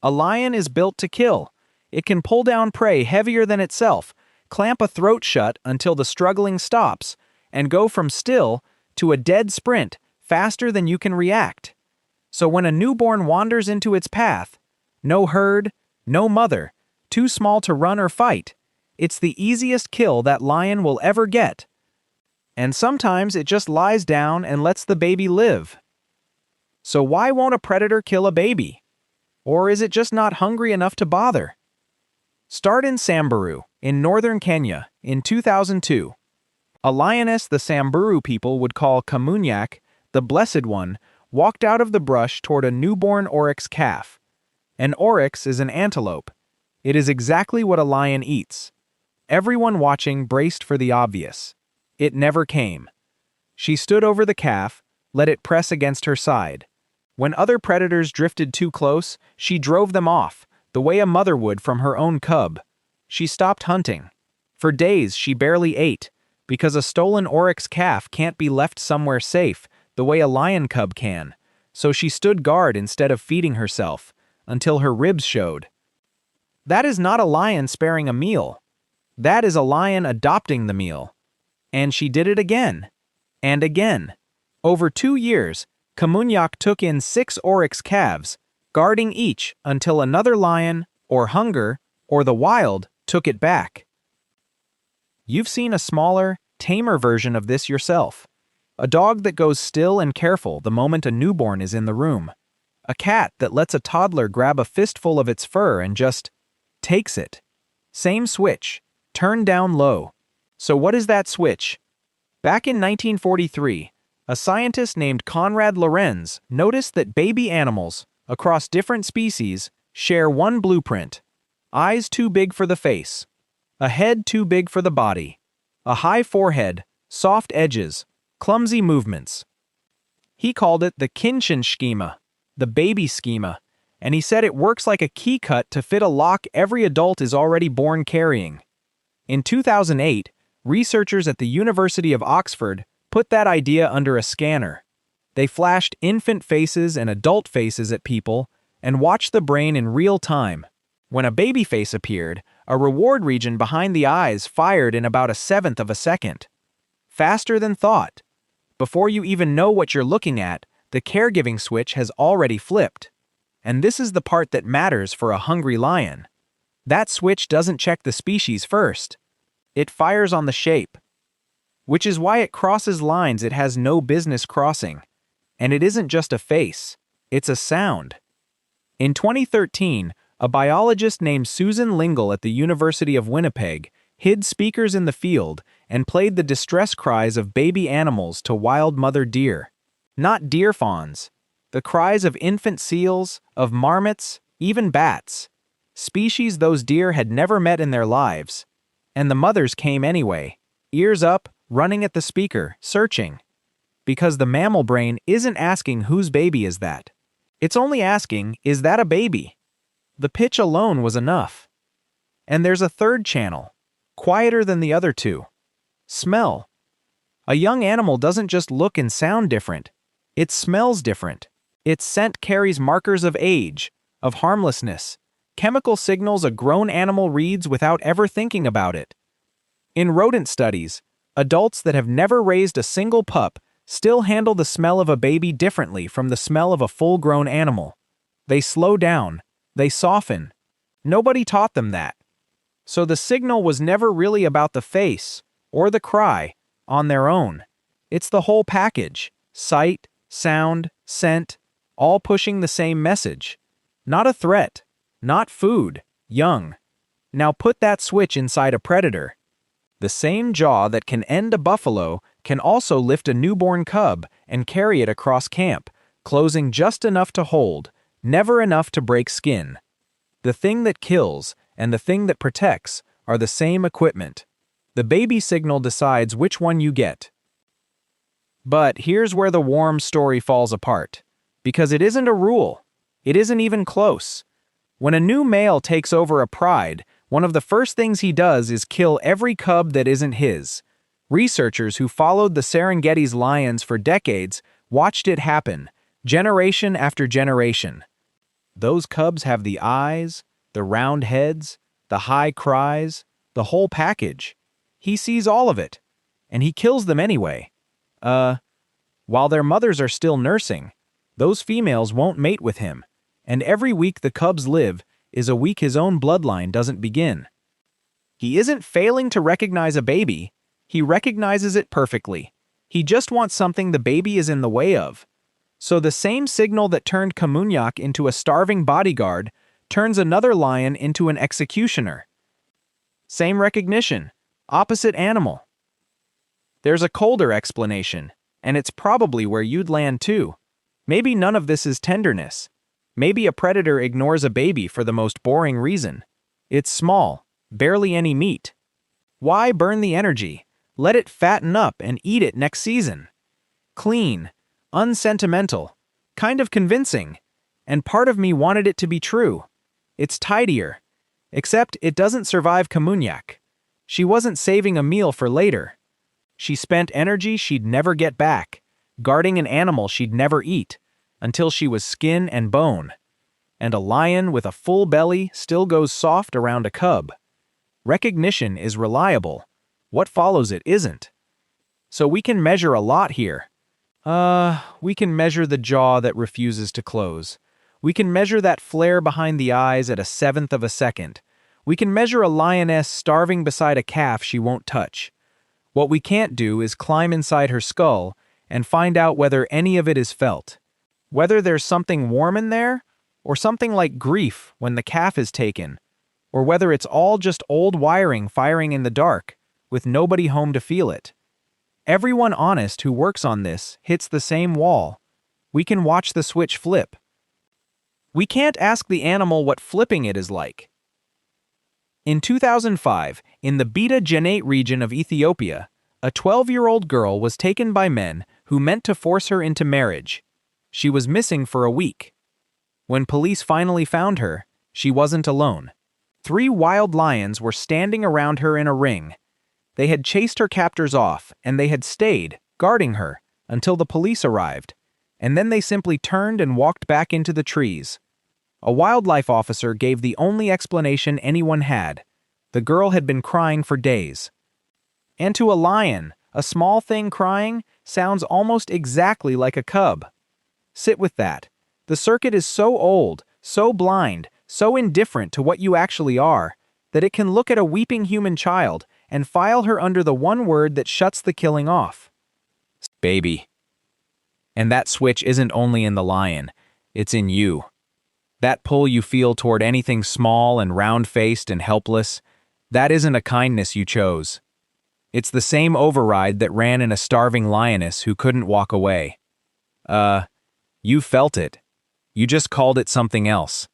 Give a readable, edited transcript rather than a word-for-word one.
A lion is built to kill. It can pull down prey heavier than itself, clamp a throat shut until the struggling stops, and go from still to a dead sprint faster than you can react. So when a newborn wanders into its path, no herd, no mother, too small to run or fight, it's the easiest kill that lion will ever get. And sometimes it just lies down and lets the baby live. So why won't a predator kill a baby? Or is it just not hungry enough to bother? Start in Samburu, in northern Kenya, in 2002. A lioness the Samburu people would call Kamunyak, the Blessed One, walked out of the brush toward a newborn oryx calf. An oryx is an antelope. It is exactly what a lion eats. Everyone watching braced for the obvious. It never came. She stood over the calf, let it press against her side. When other predators drifted too close, she drove them off, the way a mother would from her own cub. She stopped hunting. For days, she barely ate, because a stolen oryx calf can't be left somewhere safe, the way a lion cub can. So she stood guard instead of feeding herself, until her ribs showed. That is not a lion sparing a meal. That is a lion adopting the meal. And she did it again. And again. Over 2 years, Kamunyak took in 6 oryx calves, guarding each until another lion, or hunger, or the wild, took it back. You've seen a smaller, tamer version of this yourself. A dog that goes still and careful the moment a newborn is in the room. A cat that lets a toddler grab a fistful of its fur and just takes it. Same switch, turned down low. So what is that switch? Back in 1943, a scientist named Konrad Lorenz noticed that baby animals, across different species, share one blueprint. Eyes too big for the face. A head too big for the body. A high forehead, soft edges, clumsy movements. He called it the Schema, the baby schema, and he said it works like a key cut to fit a lock every adult is already born carrying. In 2008, researchers at the University of Oxford put that idea under a scanner. They flashed infant faces and adult faces at people and watched the brain in real time. When a baby face appeared, a reward region behind the eyes fired in about 1/7 of a second. Faster than thought. Before you even know what you're looking at, the caregiving switch has already flipped. And this is the part that matters for a hungry lion. That switch doesn't check the species first. It fires on the shape. Which is why it crosses lines it has no business crossing. And it isn't just a face, it's a sound. In 2013, a biologist named Susan Lingle at the University of Winnipeg hid speakers in the field and played the distress cries of baby animals to wild mother deer. Not deer fawns. The cries of infant seals, of marmots, even bats. Species those deer had never met in their lives. And the mothers came anyway, ears up, running at the speaker, searching. Because the mammal brain isn't asking whose baby is that. It's only asking, is that a baby? The pitch alone was enough. And there's a third channel, quieter than the other two. Smell. A young animal doesn't just look and sound different. It smells different. Its scent carries markers of age, of harmlessness, chemical signals a grown animal reads without ever thinking about it. In rodent studies, adults that have never raised a single pup still handle the smell of a baby differently from the smell of a full-grown animal. They slow down. They soften. Nobody taught them that. So the signal was never really about the face, or the cry, on their own. It's the whole package. Sight, sound, scent, all pushing the same message. Not a threat. Not food. Young. Now put that switch inside a predator. The same jaw that can end a buffalo can also lift a newborn cub and carry it across camp, closing just enough to hold, never enough to break skin. The thing that kills and the thing that protects are the same equipment. The baby signal decides which one you get. But here's where the warm story falls apart. Because it isn't a rule. It isn't even close. When a new male takes over a pride, one of the first things he does is kill every cub that isn't his. Researchers who followed the Serengeti's lions for decades watched it happen, generation after generation. Those cubs have the eyes, the round heads, the high cries, the whole package. He sees all of it, and he kills them anyway. While their mothers are still nursing, those females won't mate with him, and every week the cubs live is a week his own bloodline doesn't begin. He isn't failing to recognize a baby, he recognizes it perfectly. He just wants something the baby is in the way of. So the same signal that turned Kamunyak into a starving bodyguard turns another lion into an executioner. Same recognition, opposite animal. There's a colder explanation, and it's probably where you'd land too. Maybe none of this is tenderness. Maybe a predator ignores a baby for the most boring reason. It's small, barely any meat. Why burn the energy? Let it fatten up and eat it next season. Clean, unsentimental, kind of convincing, and part of me wanted it to be true. It's tidier, except it doesn't survive Kamunyak. She wasn't saving a meal for later. She spent energy she'd never get back, guarding an animal she'd never eat, until she was skin and bone. And a lion with a full belly still goes soft around a cub. Recognition is reliable. What follows it isn't. So we can measure a lot here. We can measure the jaw that refuses to close. We can measure that flare behind the eyes at 1/7 of a second. We can measure a lioness starving beside a calf she won't touch. What we can't do is climb inside her skull and find out whether any of it is felt. Whether there's something warm in there, or something like grief when the calf is taken, or whether it's all just old wiring firing in the dark, with nobody home to feel it. Everyone honest who works on this hits the same wall. We can watch the switch flip. We can't ask the animal what flipping it is like. In 2005, in the Beta Genate region of Ethiopia, a 12-year-old girl was taken by men who meant to force her into marriage. She was missing for a week. When police finally found her, she wasn't alone. 3 wild lions were standing around her in a ring. They had chased her captors off, and they had stayed, guarding her, until the police arrived, and then they simply turned and walked back into the trees. A wildlife officer gave the only explanation anyone had. The girl had been crying for days. And to a lion, a small thing crying sounds almost exactly like a cub. Sit with that. The circuit is so old, so blind, so indifferent to what you actually are, that it can look at a weeping human child and file her under the one word that shuts the killing off. Baby. And that switch isn't only in the lion, it's in you. That pull you feel toward anything small and round-faced and helpless, that isn't a kindness you chose. It's the same override that ran in a starving lioness who couldn't walk away. You felt it. You just called it something else.